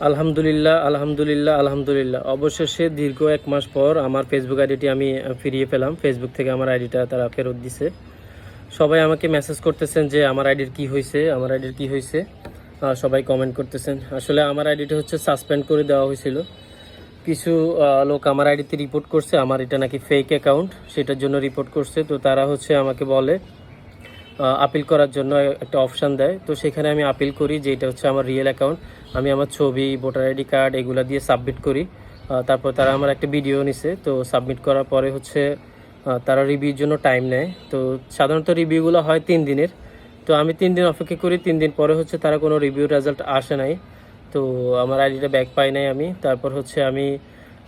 আলহামদুলিল্লাহ, আলহামদুলিল্লাহ, আলহামদুলিল্লাহ। অবশেষে দীর্ঘ ১ মাস পর আমার ফেসবুক আইডিটি আমি ফিরিয়ে পেলাম। ফেসবুক থেকে আমার আইডিটা তারা ফেরত দিছে। সবাই আমাকে মেসেজ করতেছেন যে আমার আইডির কি হয়েছে, আমার আইডির কি হয়েছে। সবাই কমেন্ট করতেছেন। আসলে আমার আইডিটা হচ্ছে সাসপেন্ড করে দেওয়া হয়েছিল। কিছু লোক আমার আইডিতে রিপোর্ট করছে আমার এটা নাকি ফেক অ্যাকাউন্ট, সেটার জন্য রিপোর্ট করছে। তো তারা হচ্ছে আমাকে বলে আপিল করার জন্য একটা অপশান দেয়। তো সেখানে আমি আপিল করি যে এটা হচ্ছে আমার রিয়েল অ্যাকাউন্ট। আমি আমার ছবি, ভোটার আইডি কার্ড এগুলো দিয়ে সাবমিট করি। তারপর তারা আমার একটা ভিডিও নিছে। তো সাবমিট করার পরে হচ্ছে তারা রিভিউর জন্য টাইম নেয়। তো সাধারণত রিভিউগুলো হয় 3 দিনের। তো আমি 3 দিন অপেক্ষা করি। 3 দিন পরে হচ্ছে তারা কোনো রিভিউ রেজাল্ট আসে নাই। তো আমার আইডিটা ব্যাক পাই নাই আমি। তারপর হচ্ছে আমি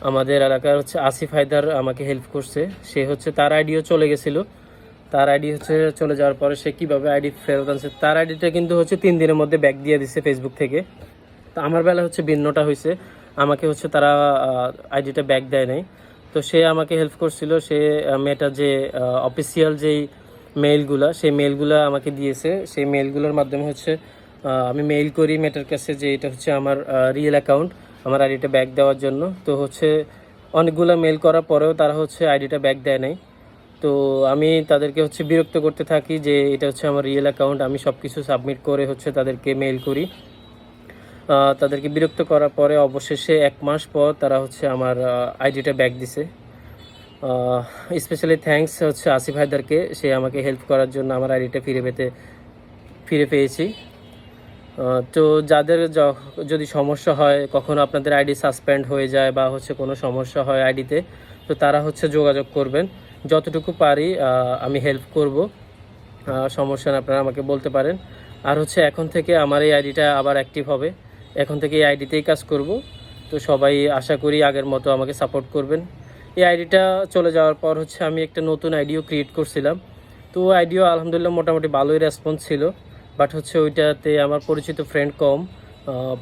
আমাদের এলাকার হচ্ছে আসিফ হায়দার আমাকে হেল্প করছে। সে হচ্ছে তার আইডিও চলে গেছিলো। তার আইডি হচ্ছে চলে যাওয়ার পরে সে কীভাবে আইডি ফেরত আনছে, তার আইডিটা কিন্তু হচ্ছে 3 দিনের মধ্যে ব্যাক দিয়ে দিচ্ছে ফেসবুক থেকে। তো আমার বেলা হচ্ছে ভিন্নটা হয়েছে, আমাকে হচ্ছে তারা আইডিটা ব্যাক দেয় নাই। তো সে আমাকে হেল্প করছিল। সে মেটা যে অফিসিয়াল যেই মেইলগুলো, সেই মেইলগুলো আমাকে দিয়েছে। সেই মেইলগুলোর মাধ্যমে হচ্ছে আমি মেইল করি মেটার কাছে যে এটা হচ্ছে আমার রিয়েল অ্যাকাউন্ট, আমার আইডিটা ব্যাক দেওয়ার জন্য। তো হচ্ছে অনেকগুলো মেইল করার পরেও তারা হচ্ছে আইডিটা ব্যাক দেয় নাই। তো আমি তাদেরকে হচ্ছে বিরক্ত করতে থাকি যে এটা হচ্ছে আমার রিয়েল অ্যাকাউন্ট, আমি সব কিছু সাবমিট করে হচ্ছে তাদেরকে মেইল করি। তাদেরকে বিরক্ত করার পরে অবশেষে 1 মাস পর তারা হচ্ছে আমার আইডিটা ব্যাক দিছে। স্পেশালি থ্যাঙ্কস হচ্ছে আসিফ হায়দারকে, সে আমাকে হেল্প করার জন্য আমার আইডিটা ফিরে পেয়েছি। তো যাদের যদি সমস্যা হয়, কখনো আপনাদের আইডি সাসপেন্ড হয়ে যায় বা হচ্ছে কোনো সমস্যা হয় আইডিতে, তো তারা হচ্ছে যোগাযোগ করবেন। যতটুকু পারি আমি হেল্প করব। সমস্যা না, আপনারা আমাকে বলতে পারেন। আর হচ্ছে এখন থেকে আমার এই আইডিটা আবার অ্যাক্টিভ হবে। এখন থেকে এই আইডিতেই কাজ করব। তো সবাই আশা করি আগের মতো আমাকে সাপোর্ট করবেন। এই আইডিটা চলে যাওয়ার পর হচ্ছে আমি একটা নতুন আইডিও ক্রিয়েট করছিলাম। তো আইডিও আলহামদুলিল্লাহ মোটামুটি ভালোই রেসপন্স ছিল। বাট হচ্ছে ওইটাতে আমার পরিচিত ফ্রেন্ড কম,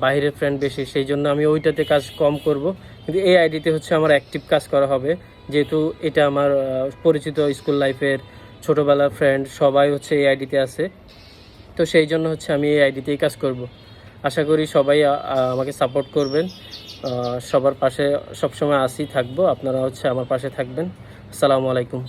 বাইরের ফ্রেন্ড বেশি, সেই জন্য আমি ওইটাতে কাজ কম করব। কিন্তু এই আইডিতে হচ্ছে আমার অ্যাক্টিভ কাজ করা হবে, যেহেতু এটা আমার পরিচিত স্কুল লাইফের ছোটোবেলার ফ্রেন্ড সবাই হচ্ছে এই আইডিতে আছে। তো সেই জন্য হচ্ছে আমি এই আইডিতেই কাজ করব। আশা করি সবাই আমাকে সাপোর্ট করবেন। সবার পাশে সবসময় আসি থাকবো, আপনারা হচ্ছে আমার পাশে থাকবেন। আসসালামু আলাইকুম।